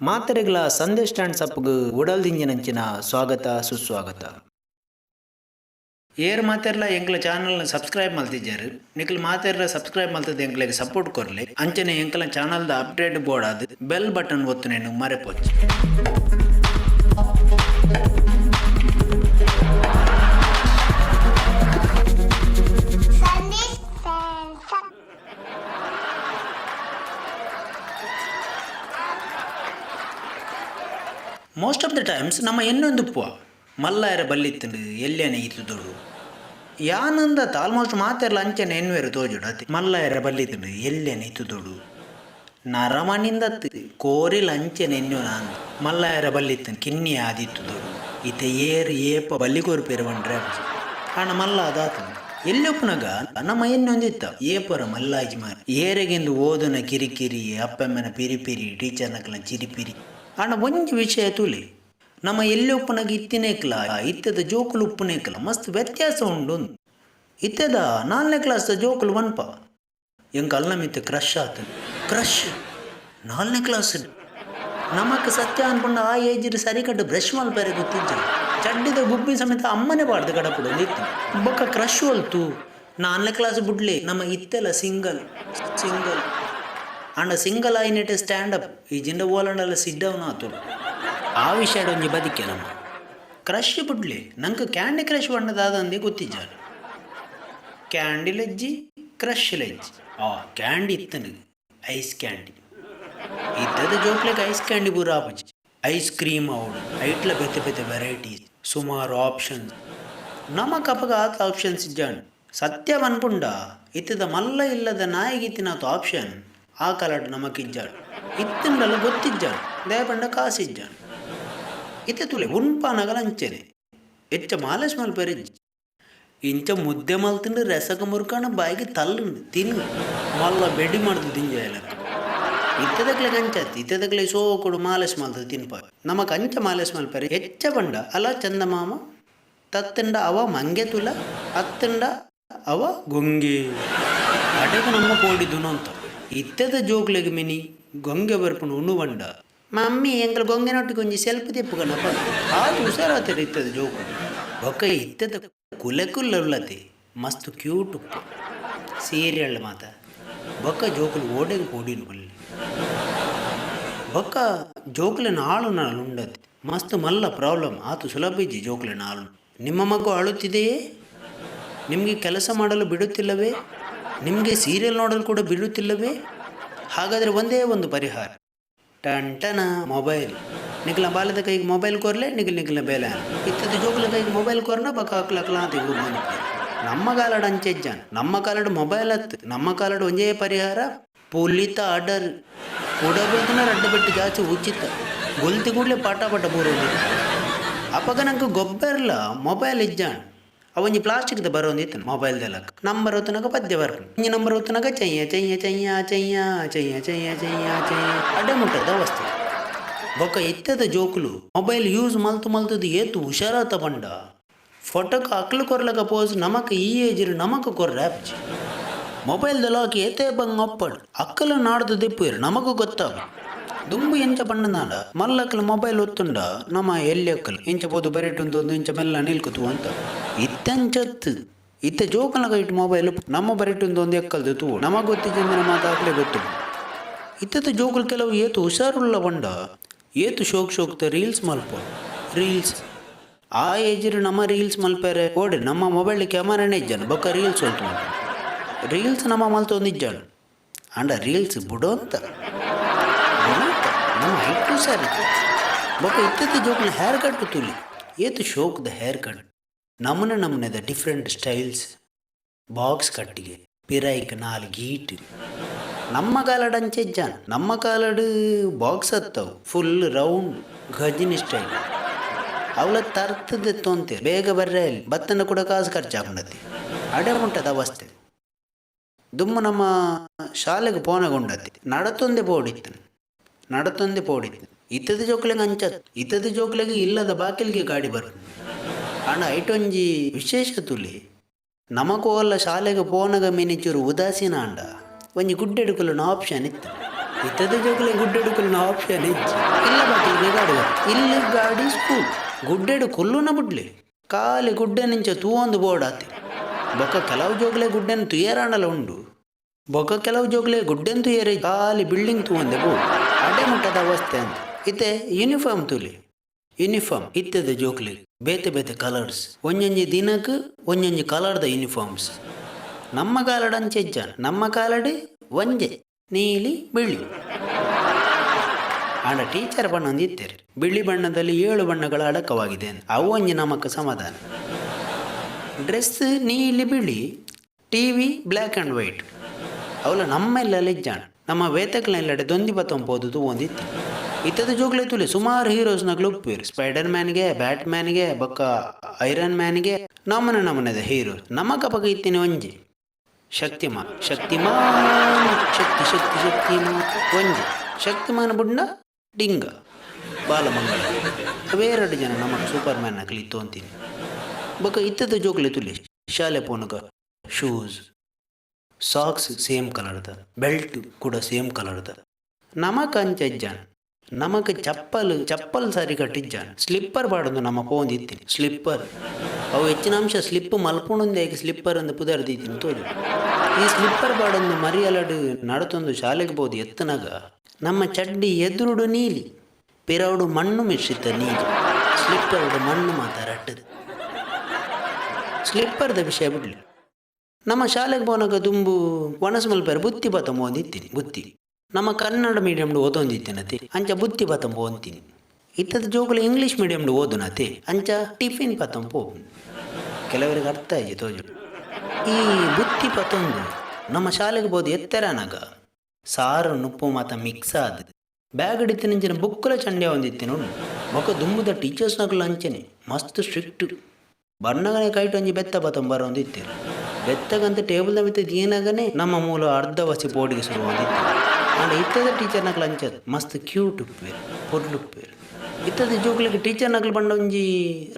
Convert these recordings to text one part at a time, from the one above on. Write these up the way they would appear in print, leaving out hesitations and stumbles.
ಮಾತೆರೆಗಳ Sandesh stands ಅಪ್ಗೆ ಉಡಲ್ದಿಂಜಿನಂಚಿನ ಸ್ವಾಗತ ಸುಸ್ವಾಗತ. Air ಮಾತೆರ್ಲ ಎಂಕ್ಲ ಚಾನಲ್ನ ಸಬ್ಸ್ಕ್ರೈಬ್ ಮಲ್ತಿದ್ದಾರೆ. ನಿಖಲ್ ಮಾತೆರ್ಲ ಸಬ್ಸ್ಕ್ರೈಬ್ ಮಲ್ತದ ಎಂಕ್ಲೆಗೆ ಸಪೋರ್ಟ್ ಕೊರ್ಲಿ. ಅಂಚನೆ ಎಂಕ್ಲ ಚಾನಲ್ದ ಅಪ್ಡೇಟ್ ಬೋರ್ಡ್ ಬೆಲ್ ಬಟನ್ ಒತ್ತುನೇನು ಮರೆಪೊಚ್ಚು. ಮೋಸ್ಟ್ ಆಫ್ ದ ಟೈಮ್ಸ್ ನಮ್ಮ ಇನ್ನೊಂದು ಮಲ್ಲಾಯರ ಬಲ್ಲಿತ್ತಂಡು ಎಲ್ಲೇನೆ ಇತ್ತುದೊಡು ಯಾನಂದ ಆಲ್ಮೋಸ್ಟ್ ಮಾತೆರ್ಲ ಅಂಚನೆ ಎನ್ವೇರು ತೋಜುಡು ಮಲ್ಲಾಯರ ಬಲ್ಲಿತ್ತಂಡು ಎಲ್ಲೇನೆ ಇತ್ತುದೊಡು ನರಮಣಿಂದ ಕೋರಿಲ ಅಂಚನೆ ಎನ್ಯು ನಾನು ಮಲ್ಲಾಯರ ಬಲ್ಲಿತ್ತಂಡು ಕಿನ್ನಿ ಆದಿತ್ತುದೊಡು ಈತ ಏಪ ಬಲ್ಲಿ ಕೋರಿಪೇರು ಬಂಡ್ರೆ ಹಣ ಮಲ್ಲ ಅದಾತ ಎಲ್ಲೊಪ್ಪನಾಗ ನಮ್ಮ ಇನ್ನೊಂದಿತ್ತ ಏಪರ ಮಲ್ಲಾಜಿ ಮಾರಿ ಏರೆಗೆಂದು ಓದನ ಕಿರಿಕಿರಿ ಅಪ್ಪಮ್ಮನ ಪಿರಿಪಿರಿ ಟೀಚರ್ನಕಲ ಚಿರಿಪಿರಿ ಅಣ್ಣ ಒಂಜಿ ವಿಷಯ ತುಲಿ ನಮ್ಮ ಎಲ್ಲಿ ಉಪ್ಪನಾಗ ಇತ್ತಿನೇಕಲ ಇತ್ತದ ಜೋಕುಲು ಉಪ್ಪನೇಕಲ ಮಸ್ತ್ ವ್ಯತ್ಯಾಸ ಉಂಡು. ಇತ್ತದ 4ನೇ ಕ್ಲಾಸ್ದ ಜೋಕುಲು ಒನ್ಪ ಎಂಕ ಅಲ್ಲಮಿತ್ತು ಕ್ರಶ್ ಆತದ ಕ್ರಶ್ 4ನೇ ಕ್ಲಾಸ್ ನಮಕ್ ಸತ್ಯ ಅನ್ಕೊಂಡು ಆ ಏಜಿರು ಸರಿ ಕಟ್ಟು ಬ್ರಷ್ ಮಲ್ಪೇರೆ ಗೊತ್ತಿದ್ದ ಚಡ್ಡಿದ ಗುಬ್ಬಿ ಸಮೇತ ಅಮ್ಮನೆ ಬಾಡ್ದು ಕಡಪಡು ನಿತ್ತು ಬೊಕ್ಕ ಕ್ರಶ್ ಹೊಲ್ತು 4ನೇ ಕ್ಲಾಸ್ ಬಿಡ್ಲಿ ನಮ್ಮ ಇತ್ತೆಲ್ಲ ಸಿಂಗಲ್ ಅಂಡ ಸಿಂಗಲ್ ಆಯ್ನೆಟ್ ಸ್ಟ್ಯಾಂಡಪ್ ಈ ಜಿಂಡ ಓಲಂಡಲ್ಲ ಸಿಡ್ಡವನ ಆತು ಆ ವಿಷಯ ಒಂಜಿ ಬದಿಕೆ ನಮ್ಮ ಕ್ರಶ್ ಬಿಡ್ಲಿ ನಂಗೆ ಕ್ಯಾಂಡಿ ಕ್ರಶ್ ಬಣ್ಣದಾದಂದೆ ಗೊತ್ತಿಜ್ಜಾರು ಕ್ಯಾಂಡಿ ಕ್ರಶ್ ಲೆಜ್ಜಿ ಕ್ಯಾಂಡಿ ಇತ್ತನ ಐಸ್ ಕ್ಯಾಂಡಿ ಇದ್ದದ ಜೋಕ್ಲೆಗೆ ಐಸ್ ಕ್ಯಾಂಡಿ ಬೂರ ಆಪಜಿ ಐಸ್ ಕ್ರೀಮ್ ಅವಡು ಐಟ್ಲ ಬೆತ್ತೆ ವೆರೈಟೀಸ್ ಸುಮಾರು ಆಪ್ಷನ್ಸ್ ನಮ್ಮ ಕಪಗ ಆತ ಆಪ್ಷನ್ಸ್ ಇಜ್ಜಾಂಡು ಸತ್ಯ ಅನ್ಪುಂಡ ಇತ್ತದ ಮಲ್ಲ ಇಲ್ಲದ ನಾಯಿಗಿತ್ತಿನಾತು ಆಪ್ಷನ್ ಆ ಕಾಲಡ್ ನಮಕಿಜ್ಜಾಡು ಇತ್ತಂಡಲ್ಲ ಗೊತ್ತಿಜ್ಜಾಡು ದಯಪಂಡ ಕಾಸಿಜ್ಜಾಡು ಇತ್ತೆ ತುಲೆ ಉನ್ಪಾನಗಲ ಅಂಚೆನೆ ಹೆಚ್ಚ ಮಾಲೇಶ್ ಮಲ್ಪೆರಿಜ್ಜಿ ಇಂಚ ಮುದ್ದೆ ಮಲ್ತಿಂಡು ರಸಕ ಮುರ್ಕಣ ಬಾಯಿಗೆ ತಲ್ಲುಂಡು ತಿನ್ನು ಮಲ್ಲ ಬೆಡಿ ಮಾಡ್ದು ತಿಂಜಾಯಲಕ್ಕ ಇತ್ತದಕ್ಲೆ ಅಂಚತ್ತಿ ಇತ್ತದಕ್ಲೆ ಸೋಕೊಡು ಮಾಲೇಶ್ ಮಲ್ತದ ತಿನ್ಪ ನಮಕ್ ಅಂಚ ಮಾಲೇಶ್ ಮಲ್ಪೆರಿ ಹೆಚ್ಚ ಬಂಡ ಅಲ್ಲ ಚಂದಮಾಮ ತತ್ತಂಡ ಅವ ಮಂಗೆ ತುಲ ಅತ್ತಂಡ ಅವ ಗೊಂಗೆ ಅಡೆಗ ನಮ್ಮ ಕೋಡಿದುನು ಅಂತ ಇತ್ತದ ಜೋಕ್ಲೆಗೆ ಮಿನಿ ಗೊಂಗೆ ಬರ್ಪುಂಡು ಉಣ್ಣು ಬಂಡ ಮಮ್ಮಿ ಎಂಕಲ್ ಗೊಂಗೆನೊಟ್ಟಿಗೆ ಒಂಜಿ ಸೆಲ್ಫ್ ತೆಪ್ಪುಗನಪ್ಪ ಆದು ಹುಷಾರಾತದೆ ಇತ್ತದ ಜೋಕು ಬೊಕ್ಕ ಇತ್ತದ ಕುಲೆಕುಲ್ಲತೆ ಮಸ್ತ್ ಕ್ಯೂಟ್ ಉಪ್ಪು ಸೀರಿಯಲ್ ಮಾತ ಬೊಕ್ಕ ಜೋಕುಲು ಓಡೆಗೆ ಕೋಡಿನ ಬಲ್ಲಿ ಬೊಕ್ಕ ಜೋಕ್ಲೆ ನಾಳು ಉಂಡತಿ ಮಸ್ತ್ ಮಲ್ಲ ಪ್ರಾಬ್ಲಮ್ ಆತು ಸುಲಭ ಇಜ್ಜಿ ಜೋಕ್ಲೆ ನಾಳು. ನಿಮ್ಮ ಮಗು ಅಳುತ್ತಿದೆಯೇ? ನಿಮಗೆ ಕೆಲಸ ಮಾಡಲು ಬಿಡುತ್ತಿಲ್ಲವೇ? ನಿಮಗೆ ಸೀರಿಯಲ್ ನೋಡಲು ಕೂಡ ಬಿಡುತ್ತಿಲ್ಲವೇ? ಹಾಗಾದರೆ ಒಂದೇ ಒಂದು ಪರಿಹಾರ, ಟಂಟನ ಮೊಬೈಲ್. ನಿಖಲ ಬಾಲದ ಕೈಗೆ ಮೊಬೈಲ್ ಕೊರ್ಲೆ ನಿಖಲ ಬೇಲೆ ಇತ್ತದ ಜೋಕುಲ ಕೈಗೆ ಮೊಬೈಲ್ ಕೊರ್ನ ಬಕ್ಕ ಹಾಕ್ಲಕ್ಲ ಅಂತ ಬಂದು ನಮ್ಮ ಕಾಲಡ್ ಅಂಚೆಜ್ಜಾನ ನಮ್ಮ ಕಾಲಡ್ ಮೊಬೈಲ್ ಹತ್ತು ನಮ್ಮ ಕಾಲಡ್ ಒಂದೇ ಪರಿಹಾರ ಪುಲಿತ ಆರ್ಡರ್ ಕೂಡಬೇಕಿನ ರಡ್ಡ ಬೆಟ್ಟು ಜಾಸ್ತಿ ಉಚಿತ ಗೊಲ್ತಿ ಕೂಡಲೇ ಪಾಠ ಬೂರೋದು ಅಪ್ಪಗ ನಂಗೆ ಗೊಬ್ಬರಲ್ಲ ಮೊಬೈಲ್ ಇಜ್ಜಾಣ ಅವೊಂಜಿ ಪ್ಲಾಸ್ಟಿಕ್ದ ಬರೋಂದಿತ್ತು ಮೊಬೈಲ್ದೆಲ್ಲ ನಂಬರ್ ಹೊತ್ತನಾಗ ಪದ್ಯ ಬರ್ಪು ಇಂಜಿ ನಂಬರ್ ಹೊತ್ತನಾಗ ಚಯ್ಯ ಅಡ್ಡೆ ಮುಟ್ಟದ ವಸ್ತು ಬೊಕ್ಕ ಇತ್ತದ ಜೋಕುಲು ಮೊಬೈಲ್ ಯೂಸ್ ಮಲ್ತದು ಏತು ಹುಷಾರಾತ ಬಂಡ ಫೋಟೋಕ್ಕೆ ಅಕ್ಲು ಕೊರ್ಲಕ ಪೋಸ್ ನಮಕ್ ಈ ಏಜಿರು ನಮಕ್ ಕೊರ್ರೆ ಆಪ್ಜಿ ಮೊಬೈಲ್ದ ಲಾಕ್ ಏತೇ ಬಂಗ್ ಒಪ್ಪಡು ಅಕ್ಕಲು ನಾಡ್ದು ದಿಪ್ಪುರು ನಮಗೂ ಗೊತ್ತಾಗ ದುಂಬು ಎಂಚ ಬಣ್ಣನಾಡ ಮಲ್ಲಕ್ಕಲು ಮೊಬೈಲ್ ಒತ್ತುಂಡ ನಮ್ಮ ಎಲ್ಲಿ ಅಕ್ಕಲು ಇಂಚ ಬೋದು ಬರೆಟುಂದು ಒಂದು ಇಂಚ ಮೆಲ್ಲ ನಿಲ್ಕುತು ಅಂತ ಇತ್ತಂಚತ್ತು ಇತ್ತ ಜೋಕಲ್ನಾಗ ಇಟ್ಟು ಮೊಬೈಲ್ ನಮ್ಮ ಬರೆಟುಂದು ಒಂದು ಎಕ್ಕಲ್ದು ತೂ ನಮಗೆ ಗೊತ್ತಿದ್ದ ಮಾತಾಗಲೇ ಗೊತ್ತು ಇತ್ತದ ಜೋಕುಲು ಕೆಲವು ಏತು ಹುಷಾರುಳ್ಳ ಬಂಡ ಏತು ಶೋಕ್ತ ರೀಲ್ಸ್ ಮಲ್ಪ ರೀಲ್ಸ್ ಆ ಏಜಿರು ನಮ್ಮ ರೀಲ್ಸ್ ಮಲ್ಪೇರೆ ಓಡಿ ನಮ್ಮ ಮೊಬೈಲ್ ಕ್ಯಾಮರಾನೇ ಇಜ್ಜಾನು ಬೊಕ್ಕ ರೀಲ್ಸ್ ಹೊಲ್ತು ರೀಲ್ಸ್ ನಮ್ಮ ಮಲ್ತೊಂದಿಜ್ಜಾನು ಅಂಡ ರೀಲ್ಸ್ ಬಿಡೋ ಅಂತ ನಮ್ಮ ಹೈಟು ಸರಿ ಬೊಕ್ಕ ಇತ್ತದ ಜೋಕ್ನ ಹೇರ್ ಕಟ್ ತುಲಿ ಏತು ಶೋಕ್ದ ಹೇರ್ ಕಟ್ ನಮೂನೆದ ಡಿಫ್ರೆಂಟ್ ಸ್ಟೈಲ್ಸ್ ಬಾಕ್ಸ್ ಕಟ್ಟಿಗೆ ಪಿರೈಕ್ 4 ಗೀಟ್ ನಮ್ಮ ಕಾಲಡ್ ಅಂಚೆಜ್ಜಾನ ನಮ್ಮ ಕಾಲಡ್ ಬಾಕ್ಸ್ ಹತ್ತವು ಫುಲ್ ರೌಂಡ್ ಗಜಿನಿ ಸ್ಟೈಲ್ ಅವಳ ತರ್ತದೆ ತೊಂತೆ ಬೇಗ ಬರ್ರೆ ಅಲ್ಲಿ ಬತ್ತನ ಕೂಡ ಕಾಸು ಖರ್ಚಾಕೊಂಡತಿ ಅಡೆ ಉಂಟದ ಅವಸ್ಥೆ ದುಮ್ಮ ನಮ್ಮ ಶಾಲೆಗೆ ಪೋನಗೊಂಡತಿ ನಡತೊಂದೆ ಪೋಡಿತ್ತು ಇತ್ತದ ಜೋಕ್ಲೆಗೆ ಅಂಚತ್ ಇತ್ತದ ಜೋಕ್ಲೆಗೆ ಇಲ್ಲದ ಬಾಕಿಲಿಗೆ ಗಾಡಿ ಬರ್ತದೆ ಅಣ್ಣ ಐಟೊಂಜಿ ವಿಶೇಷ ತುಲಿ ನಮಗೂ ಅಲ್ಲ ಶಾಲೆಗೆ ಪೋನಗ ಮಿನಿಚೂರು ಉದಾಸೀನ ಅಂಡ ಒಂಜಿ ಗುಡ್ಡೆಡುಕುಲು ಆಪ್ಷನ್ ಇತ್ತು ಇತ್ತದ ಜೋಕುಲೆ ಗುಡ್ಡೆಡು ಕುಲ್ನ ಆಪ್ಷನ್ ಇಜ್ಜಿ ಇಲ್ಲ ಬಟ್ಟಿಗೆ ಗಾಡಿ ಇಲ್ಲಿ ಗಾಡಿ ಸ್ಕೂಲ್ ಗುಡ್ಡೆಡು ಕುಲ್ಲುನ ಬುಡ್ಲಿ ಖಾಲಿ ಗುಡ್ಡೆ ನಿಂಚ ತೂವೊಂದು ಬೋರ್ಡ್ ಆತಿ ಬೊಕ್ಕ ಕೆಲವು ಜೋಗ್ಲೆ ಗುಡ್ಡೆನ್ ತುಯರಾಣಲ ಉಂಡು ಬೊಕ್ಕ ಕೆಲವು ಜೋಗ್ಲೆ ಗುಡ್ಡೆನ್ ತುಯರೆ ಖಾಲಿ ಬಿಲ್ಡಿಂಗ್ ತೂವೊಂದೆ ಬೋರ್ಡ್ ಅಡೆ ಮುಟ್ಟದ ಅವಸ್ಥೆ ಅಂತ ಇತ್ತೆ ಯೂನಿಫಾರ್ಮ್ ತುಲಿ ಯೂನಿಫಾರ್ಮ್ ಇತ್ತದ ಜೋಕ್ಲೆ ಬೇತೆ ಬೇತೆ ಕಲರ್ಸ್ ಒಂಜೊಂಜಿ ದಿನಕ್ಕೆ ಒಂಜೊಂಜಿ ಕಲರ್ದ ಯೂನಿಫಾರ್ಮ್ಸ್ ನಮ್ಮ ಕಾಲಡ ಅಂಚೆಜ್ಜ ನಮ್ಮ ಕಾಲಡೆ ಒಂಜೆ ನೀಲಿ ಬಿಳಿ ಆಂಡ ಟೀಚರ್ ಬಣ್ಣ ಇತ್ತೇರಿ ಬಿಳಿ ಬಣ್ಣದಲ್ಲಿ 7 ಬಣ್ಣಗಳ ಅಡಕವಾಗಿದೆ ಅವು ಒಂಜಿ ನಮಕ್ ಸಮಾಧಾನ ಡ್ರೆಸ್ ನೀಲಿ ಬಿಳಿ ಟಿವಿ ಬ್ಲ್ಯಾಕ್ ಆ್ಯಂಡ್ ವೈಟ್ ಅವಳ ನಮ್ಮೆಲ್ಲ ಇಜ್ಜಾಣ ನಮ್ಮ ವೇತಕ್ಲೆಲ್ಲಡೆ ದೊಂದಿ ಬತ್ತಂಬೋದು ಒಂದಿತ್ತು ಇತ್ತದ ಜೋಗ್ಲೆ ತುಲೆ ಸುಮಾರು ಹೀರೋಸ್ನಾಗ್ಲು ಉಪ್ಪಿರು ಸ್ಪೈಡರ್ ಮ್ಯಾನ್ಗೆ ಬ್ಯಾಟ್ ಮ್ಯಾನ್ಗೆ ಬೊಕ್ಕ ಐರನ್ ಮ್ಯಾನ್ಗೆ ನಮನದ ಹೀರೋಸ್ ನಮಕ ಪಕ್ಕ ಇತ್ತಿನ ಒಂಜಿ ಶಕ್ತಿಮಾನ್ ಶಕ್ತಿಮಾನ್ ಒಂಜಿ ಶಕ್ತಿಮಾನ್ ಬುಡ್ಡ ಡಿಂಗ ಬಾಲಮಂಗಳ ಅವೇರಡು ಜನ ನಮಗೆ ಸೂಪರ್ ಮ್ಯಾನ್ ಆಗಲಿ ತೊಂತೀನಿ ಬೊಕ್ಕ ಇತ್ತದ ಜೋಕ್ಲೆ ತುಲಿ ಶಾಲೆ ಪೋನಗ ಶೂಸ್ ಸಾಕ್ಸ್ ಸೇಮ್ ಕಲರ್ದ ಬೆಲ್ಟ್ ಕೂಡ ಸೇಮ್ ಕಲರ್ದ ನಮಕ್ ಅಂಚಜ್ಜಾನ ನಮಕ್ ಚಪ್ಪಲ್ ಸಾರಿ ಕಟ್ಟಿಜ್ಜಾನ ಸ್ಲಿಪ್ಪರ್ ಬಾಡೊಂದು ನಮ್ಮ ಪೋಂದಿತ್ತೀನಿ ಸ್ಲಿಪ್ಪರ್ ಅವು ಹೆಚ್ಚಿನ ಅಂಶ ಸ್ಲಿಪ್ ಮಲ್ಪುಣೊಂದೇ ಸ್ಲಿಪ್ಪರ್ ಅಂದು ಪುದರ್ದಿದ್ದೀನಿ ತೋಜು ಈ ಸ್ಲಿಪ್ಪರ್ ಬಾಡೊಂದು ಮರಿಯಲಡು ನಡತೊಂದು ಶಾಲೆಗೆ ಬೋದು ಎತ್ತನಾಗ ನಮ್ಮ ಚಡ್ಡಿ ಎದುರುಡು ನೀಲಿ ಪಿರವುಡು ಮಣ್ಣು ಮಿಶ್ರಿತ ನೀಲಿ ಸ್ಲಿಪ್ಪರ್ಡು ಮಣ್ಣು ಮಾತಾರಟ್ಟದು ಸ್ಲಿಪ್ಪರ್ದ ವಿಷಯ ಬಿಡ್ಲಿ ನಮ್ಮ ಶಾಲೆಗೆ ಬೋನಾಗ ದುಂಬು ಒಣಸು ಮಲ್ಪೇರು ಬುತ್ತಿ ಬತ್ತಂಬ ಒಂದಿತ್ತೀನಿ ಬುತ್ತಿ ನಮ್ಮ ಕನ್ನಡ ಮೀಡಿಯಮ್ಡು ಓದೊಂದಿತ್ತೀನತಿ ಅಂಚ ಬುತ್ತಿ ಬತ್ತಂಬ ಅಂತೀನಿ ಇತ್ತದ ಜೋಗುಲು ಇಂಗ್ಲೀಷ್ ಮೀಡಿಯಮ್ಡು ಓದುನತಿ ಅಂಚ ಟಿಫಿನ್ ಪತ್ತಂಪು ಕೆಲವರಿಗೆ ಅರ್ಥ ಆಯ್ತು ತೋಜು ಈ ಬುತ್ತಿ ಪತ್ತೊಂದು ನಮ್ಮ ಶಾಲೆಗೆ ಬೋದು ಎತ್ತರನಾಗ ಸಾರು ನುಪ್ಪು ಮಾತ ಮಿಕ್ಸ್ ಆದ ಬ್ಯಾಗ್ ಹಿಡಿತಿನ ಬುಕ್ಕುಲ ಚಂಡೆ ಹೊಂದಿತ್ತೀನಿ ಮೊಕ್ಕ ದುಂಬುದ ಟೀಚರ್ಸ್ನಾಗಲು ಅಂಚನೆ ಮಸ್ತ್ ಸ್ಟ್ರಿಕ್ಟ್ ಬಣ್ಣಗನೆ ಕೈಟ್ ಒಂಜಿ ಬೆತ್ತ ಬತ್ತಂಬರ ಹೊಂದಿತ್ತೀರು ಬೆತ್ತಗಂತ ಟೇಬಲ್ದ ಮಿತ್ತ ಏನಾಗನೆ ನಮ್ಮ ಮೂಲ ಅರ್ಧ ವಸಿ ಪೋಡಿಗೆ ಶುರು ಹೊಂದಿತ್ತು ಆಂಡ ಇತ್ತದ ಟೀಚರ್ನಾಗ್ಲು ಅಂಚದು ಮಸ್ತ್ ಕ್ಯೂಟ್ ಉಪ್ಪೇರು ಪೊರ್ಲುಪ್ಪೇರು ಇತ್ತದ ಜೋಗ್ಲಿಗೆ ಟೀಚರ್ನಾಗ್ಲು ಬಂಡ ಒಂಜಿ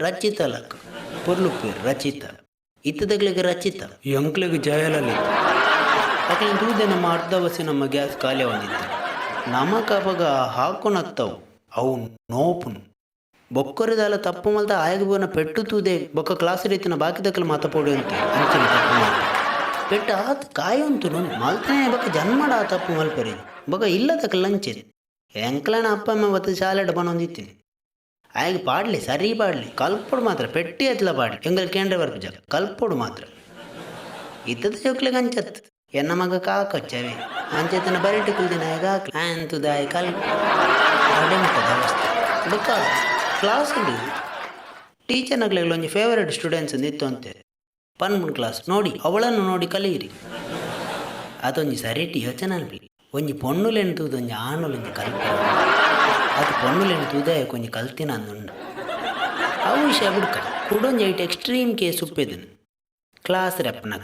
ರಚಿತ ಲಕ್ ಪೊರ್ಲುಪ್ಪೇರು ರಚಿತ ಇತ್ತದಗ್ಲಿಗೆ ರಚಿತ ಎಂಕ್ಲಿಗೆ ಜಯಲಲಿತ ಅಕ್ಲಿನ ತೂದೆ ನಮ್ಮ ಅರ್ಧ ವಸಿ ನಮ್ಮ ಗ್ಯಾಸ್ ಖಾಲಿ ಹೊಂದಿತ್ತು ನಮ್ಮ ಕಪಗ ಹಾಕೊನತ್ತವು ಅವು ನೋಪುನು ಬೊಕ್ಕೊರಿದಾಲ ತಪ್ಪು ಮಲ್ತ ಆಯಗಬೋನ ಪೆಟ್ಟು ತೂದೆ ಬೊಕ್ಕ ಕ್ಲಾಸ್ ರೀತಿನ ಬಾಕಿದಕ್ಕಲು ಮಾತಪೋಡಿ ಅಂತೆ ಅಂಚಿನ ತಪ್ಪು ಮಲ್ತ ಪೆಟ್ಟು ಆತ ಕಾಯೊಂತು ಮಲ್ತನೇ ಬೊಕ್ಕ ಜನ್ಮಡ ಆ ತಪ್ಪು ಮಲ್ಪರಿ ಬೊಕ್ಕ ಇಲ್ಲದಕ್ಕೆ ಲಂಚೆ ಎಂಕ್ಲನ ಅಪ್ಪ ಅಮ್ಮ ಬತ್ತ ಶಾಲೆಡ್ ಬಂದೊಂದಿತ್ತೀನಿ ಆಯ್ಗೆ ಪಾಡ್ಲಿ ಸರಿ ಪಾಡ್ಲಿ ಕಲ್ಪೊಡು ಮಾತ್ರ ಪೆಟ್ಟಿ ಎತ್ಲ ಪಾಡ್ಲಿ ಎಂಗಲ್ ಕೇಂದ್ರ ವರ್ಗ ಜಗ ಕಲ್ಪೊಡು ಮಾತ್ರ ಇದ್ದದ ಜೋಕ್ಲಿಗೆ ಅಂಚತ್ ಎನ್ನ ಮಗ ಕಾಕೊಚ್ಚವೆ ಅಂಚೆತನ ಬರಿಟಿ ಕುಲ್ದಿನ ಈಗ ಅಂತುದಾಯ ಕಲ್ಪ ಅಡೆ ಮುಟ್ಟದ ಅವಸ್ಥೆ ಬೊಕ್ಕ ಕ್ಲಾಸಲ್ಲಿ ಟೀಚರ್ನಾಗ್ಲೆಲ್ಲ ಒಂಜಿ ಫೇವರೇಟ್ ಸ್ಟೂಡೆಂಟ್ಸ್ ಅಂದಿತ್ತು ಅಂತೆ ಪನ್ಮುಂಡು ಕ್ಲಾಸ್ ನೋಡಿ ಅವಳನ್ನು ನೋಡಿ ಕಲಿಯಿರಿ ಅದೊಂಜಿ ಸರಿಟಿ ಯೋಚನೆ ಅಲ್ಪಿ ಒಂಜಿ ಪೊಣ್ಣುಲೆನು ತೂದು ಒಂಜಿ ಆಣುಲೊಂಜಿ ಕಲ್ಪ ಅದು ಪೊಣ್ಣುಲೆನು ತೂದಾಯ ಕೊಂಜಿ ಕಲ್ತಿನ ಅಂದುಂಡ ಅವು ವಿಷಯ ಬಿಡ್ಕ ಕುಡೊಂಜಿ ಐಟ್ ಎಕ್ಸ್ಟ್ರೀಮ್ ಕೇಸ್ ಉಪ್ಪೆದನು ಕ್ಲಾಸ್ ರೆಪ್ನಾಗ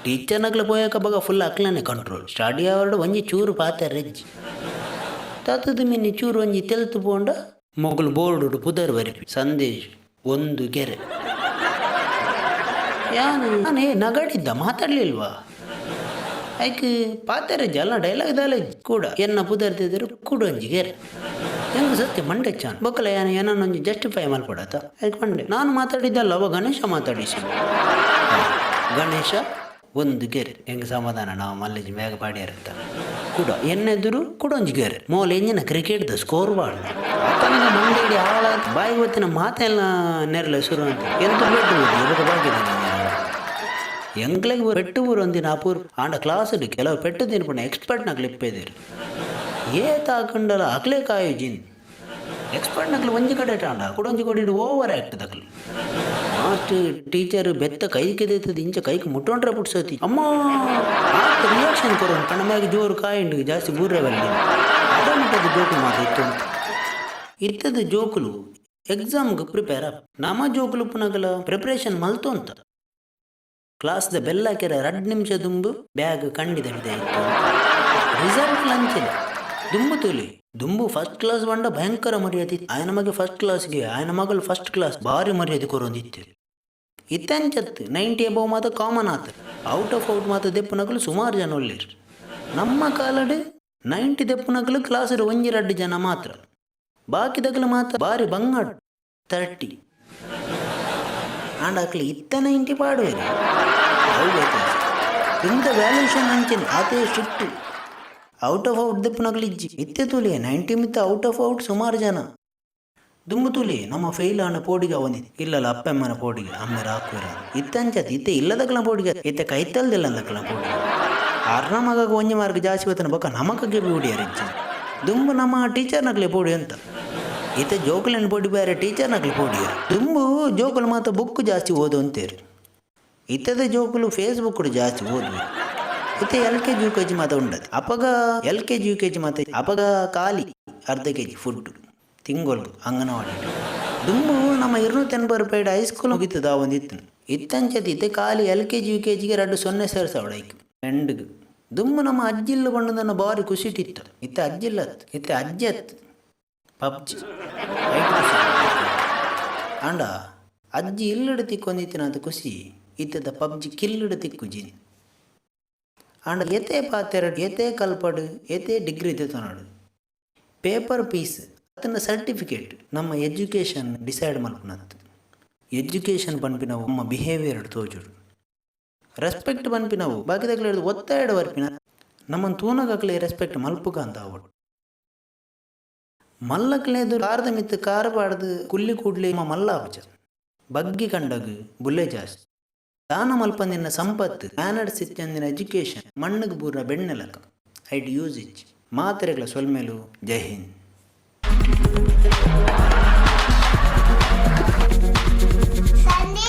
ಟೀಚರ್ನಾಗ್ಲ ಪೋಯಕ ಬಗ ಫುಲ್ ಅಕ್ಲನೆ ಕಂಟ್ರೋಲ್ ಸ್ಟಡಿ ಅವರ್ಡು ಒಂಜಿ ಚೂರು ಪಾತ ರೆಜ್ಜಿ ತತ್ತದು ಮಿನ್ನಿ ಚೂರು ಒಂಜಿ ತೆಲ್ತು ಪೋಂಡ ಮೊಗಲು ಬೋರ್ಡು ಪುದರ್ ಬರಿಪಿ ಸಂದೇಶ್ ಒಂದು ಗೆರೆ ನಾನೇ ನಗಾಡಿದ್ದ ಮಾತಾಡ್ಲಿಲ್ವಾ ಐಕ್ ಪಾತಾರೆ ಜಲ ಡೈಲಾಗ್ ದಾಲೇಜ್ ಕೂಡ ಎನ್ನ ಪುದರ್ತಿದ್ರು ಕೂಡೊಂಜಿ ಗೆರೆ ಹೆಂಗ ಸತ್ಯ ಮಂಡೆ ಚಾನ್ ಬೊಕ್ಕಲ ಏನೊಂದು ಜಸ್ಟಿಫೈ ಮಾಡ್ಕೊಡತ್ತ ಐಕ್ ಮಂಡೆ ನಾನು ಮಾತಾಡಿದ್ದಲ್ಲ ಅವ ಗಣೇಶ ಮಾತಾಡಿಸಿ ಗಣೇಶ ಒಂದು ಗೆರೆ ಹೆಂಗೆ ಸಮಾಧಾನ ನಾವು ಮಲ್ಲಿಜಿ ಮೇಘ ಪಾಡ್ಯಾರಂತ ಕೂಡ ಎನ್ನೆದುರು ಕೂಡೊಂಜಿ ಗೆರೆ ಮೋಲ್ ಎಂಜಿನ ಕ್ರಿಕೆಟ್ದ ಸ್ಕೋರ್ ಬಾಡ್ ತನಗ ಮಂಡೇಡಿ ಆಳ ಬಾಯಿ ಗೊತ್ತಿನ ಮಾತೆಲ್ಲ ನೆರಳೆ ಶುರು ಅಂತ ಎಂತ ಬೆಟ್ಟು ಇವಾಗ ಬಾಗಿದ್ದಾನೆ ಎಂಗ್ಲೆಗೆ ಪೆಟ್ಟು ಊರು ಒಂದಿನ ಅಪೂರ್ ಆಂಡ ಕ್ಲಾಸಲ್ಲಿ ಕೆಲವು ಪೆಟ್ಟು ತಿನ್ಪುಣ್ಣ ಎಕ್ಸ್ಪರ್ಟ್ನಾಗ್ಲಿ ಇಪ್ಪೇದಿರು ತಾಕಂಡಲ್ಲ ಅಕ್ಲೇ ಕಾಯೋಜಿನ್ ಎಕ್ಸ್ಪರ್ಟ್ನಾಗ್ಲಿ ಒಂಜಿ ಕಡೆ ಟಾಂಡ ಕೂಡೊಂಜಿ ಕೊಡಿಡು ಓವರ್ ಆ್ಯಕ್ಟ್ದಕ್ಲಿ ಲಾಸ್ಟ್ ಟೀಚರ್ ಬೆತ್ತ ಕೈಗೆ ದೇತದ ಇಂಚ ಕೈಗೆ ಮುಟ್ಟೊಂಡ್ರೆ ಪುಟ್ಸತಿ ಅಮ್ಮ ಆತ ರಿಯಾಕ್ಷನ್ ಕೊರೋನು ಕಣ್ಣಮ್ಯಾಗ ಜೋರು ಕಾಯಿಂಡು ಜಾಸ್ತಿ ಬೂರ್ರೆವಲ್ಲಿ ಅದೇ ಮುಟ್ಟದ ಜೋಕುಲು ಮಾತಿತ್ತು ಇತ್ತದ ಜೋಕುಲು ಎಕ್ಸಾಮ್ಗೆ ಪ್ರಿಪೇರ್ ಅಪ್ ನಮ್ಮ ಜೋಕುಲು ಪುನಗಲ ಪ್ರಿಪ್ರೇಷನ್ ಮಲ್ತು ಅಂತ ಕ್ಲಾಸ್ದ ಬೆಲ್ಲಾಕೆರ 2 ನಿಮಿಷ ದುಂಬು ಬ್ಯಾಗ್ ಕಂಡಿದೆ ರಿಸಲ್ಟ್ ಲಂಚಿನ ದುಂಬು ತೋಲಿ ದುಂಬು ಫಸ್ಟ್ ಕ್ಲಾಸ್ ಬಂಡ ಭಯಂಕರ ಮರ್ಯಾದೆ ಆಯನ ಮಗೆ ಫಸ್ಟ್ ಕ್ಲಾಸ್ಗೆ ಆಯನ ಮಗಳು ಫಸ್ಟ್ ಕ್ಲಾಸ್ ಭಾರಿ ಮರ್ಯಾದೆ ಕೊರೊಂದಿತ್ತು ಇತ್ತಂಚತ್ತು 90 ಅಬೌವ್ ಮಾತ ಕಾಮನ್ ಆತ ಔಟ್ ಆಫ್ ಔಟ್ ಮಾತ ದೆಪ್ಪುನಗಲು ಸುಮಾರು ಜನ ಒಳ್ಳೆರು ನಮ್ಮ ಕಾಲಡ್ 90 ದೆಪ್ಪುನಕಲು ಕ್ಲಾಸರು ಒಂಜಿ 2 ಜನ ಮಾತ್ರ, ಬಾಕಿದಕಲು ಮಾತ್ರ ಬಾರಿ ಬಂಗಾಡು 30. ಆಂಡ ಅಕ್ಲು ಇತ್ತ 90 ಪಾಡುವೇರಿ ಇಂಥ ವ್ಯಾಲ್ಯೂಷನ್ ಅಂಚೆನ್ ಅದೇ ಸ್ಟ್ರಿಕ್ಟ್. ಔಟ್ ಆಫ್ ಔಟ್ ದೆಪ್ಪುನಕಲು ಇಜ್ಜಿ ಇತ್ತೆ ತುಲಿ 90 ಮಿತ್ತ ಔಟ್ ಆಫ್ ಔಟ್ ಸುಮಾರು ಜನ ದುಂಬು ತುಲಿ ನಮ್ಮ ಫೇಲ್ ಆನ ಪೋಡಿಗೆ ಒಂದಿದೆ ಇಲ್ಲಲ್ಲ ಅಪ್ಪಮ್ಮನ ಪೋಡಿಗೆ ಅಮ್ಮೆರ ಹಾಕುವಿರ ಇತ್ತಂಚತ್ ಇತ್ತೆ ಇಲ್ಲದಕ್ಕಲ ಪೋಡಿಗೆ ಇತ್ತೆ ಕೈತಲ್ದಿಲ್ಲ ಅಂದಕ್ಕಲ ಪೋಡಿಗೆ ಅರ್ನ ಮಗಗೆ ಒಂಜಿ ಮಾರ್ಕ್ ಜಾಸ್ತಿ ಬತ್ತನ ಬೊಕ್ಕ ನಮಕಗೆ ಪೋಡಿಯಾರಿಜ್ಜಿ ದುಂಬು ನಮ್ಮ ಟೀಚರ್ನಕ್ಲೆ ಪೋಡಿ ಅಂತ ಇತ್ತೆ ಜೋಕುಲಿನ ಪೋಡಿ ಬೇರೆ ಟೀಚರ್ನಕ್ಲೆ ಪೋಡಿಯ ದುಂಬು ಜೋಕುಲು ಮಾತ್ರ ಬುಕ್ ಜಾಸ್ತಿ ಓದು ಅಂತೇರಿ ಇತ್ತದ ಜೋಕುಲು ಫೇಸ್ಬುಕ್ ಜಾಸ್ತಿ ಓದ್ವಿ ಇತ್ತೆ LKG UKG ಮಾತ ಉಂಡದು ಅಪಗ LKG UKG ಮಾತ ಅಪಗ ಖಾಲಿ ಅರ್ಧ kg ಫುಡ್ ತಿಂಗೊಳ್ಗು ಅಂಗನವಾಡಿ ದುಂಬು ನಮ್ಮ 280 ರೂಪಾಯಿ ಹೈಸ್ಕೂಲ್ ಮುಗಿತದ ಒಂದಿತ್ತು ಇತ್ತಂಚತಿ ಇತ್ತೆ ಖಾಲಿ LKG UKGಗೆ 2 ಸೇರ್ಸವಡ ಐಕ್ ಎಂಡ್ಗೆ ದುಂಬು ನಮ್ಮ ಅಜ್ಜಿಲ್ಲ ಬಂಡದನ್ನ ಬಾರಿ ಖುಷಿಟ್ಟಿತ್ತು ಇತ್ತೆ ಅಜ್ಜಿಲ್ಲತ್ತು ಇತ್ತೆ ಅಜ್ಜತ್ತು ಪಬ್ಜಿ ಅಂಡ ಅಜ್ಜಿ ಇಲ್ಲಡು ತಿಕ್ಕೊಂದಿತ್ತಿನ ಅದು ಖುಷಿ ಇತ್ತದ ಪಬ್ಜಿ ಕಿಲ್ಲಡು ತಿಕ್ಕುಜಿ ಅಂಡ ಎತೆ ಪಾತೆರಡು ಎತೆ ಕಲ್ಪಡು ಎತೆ ಡಿಗ್ರಿ ತೆತ್ತನಾಡು ಪೇಪರ್ ಪೀಸ್ ಅದನ್ನ ಸರ್ಟಿಫಿಕೇಟ್ ನಮ್ಮ ಎಜುಕೇಷನ್ ಡಿಸೈಡ್ ಮಲ್ಪನಂತ ಎಜುಕೇಷನ್ ಪನ್ಪಿನವು ನಮ್ಮ ಬಿಹೇವಿಯರ್ ತೋಜುಡು ರೆಸ್ಪೆಕ್ಟ್ ಪನ್ಪಿನವು ಬಾಕಿದಾಗಲ ಹಿಡಿದು ಒತ್ತಾಯಡ ಬರ್ಪಿನ ನಮ್ಮನ್ನು ತೂನಗಕ್ಲೆ ರೆಸ್ಪೆಕ್ಟ್ ಮಲ್ಪುಗ ಅಂತ ಅವಡು ಮಲ್ಲಕ್ಲೇದು ಕಾರದ ಮಿತ್ತು ಕಾರ ಪಾಡ್ದು ಕುಲ್ಲಿ ಕೂಡ್ಲಿ ಮಲ್ಲ ಅಪಚ ಬಗ್ಗಿ ಕಂಡಗು ಬುಲ್ಲೆ ಜಾಸ್ತಿ ದಾನ ಮಲ್ಪಂದಿನ ಸಂಪತ್ತು ಮ್ಯಾನರ್ಸ್ ಇತ್ತಂದಿನ ಎಜುಕೇಷನ್ ಮಣ್ಣಿಗೆ ಬೂರ ಬೆಣ್ಣೆಲಕ ಐಟ್ ಯೂಸ್ ಇಚ್ ಮಾತ್ರೆಗಳ ಸೊಲ್ಮೇಲು. ಜೈ ಹಿಂದ್. Sandesh